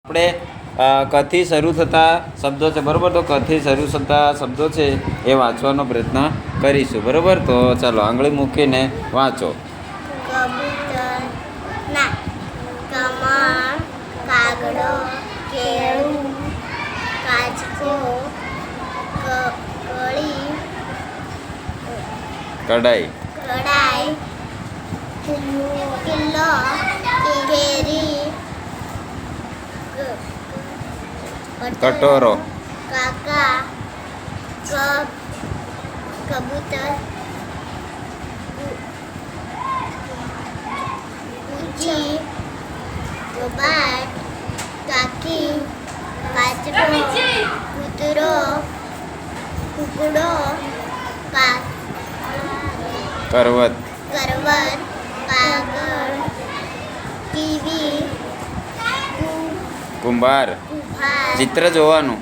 આપણે કથી શરૂ થતા શબ્દો છે બરાબર, તો કથી શરૂ થતા શબ્દો છે એ વાંચવાનો પ્રયત્ન કરીશું બરાબર. તો ચાલો આંગળી મૂકીને વાંચો. કબૂતર, ના, કમળ, કાગડો, કેળું, કાચકો, કળી, કડાઈ, કડાઈ, કિલ્લો, કેરી, કટોરો, કાકા, કબૂતર, ઊંચી, કબાટ, કાકી, કાચકો, કૂતરો, કુકડો, કરવત, કરવત, કાગળ, ટીવી, કુંભાર. કુંભાર, ચિત્ર જોવાનું.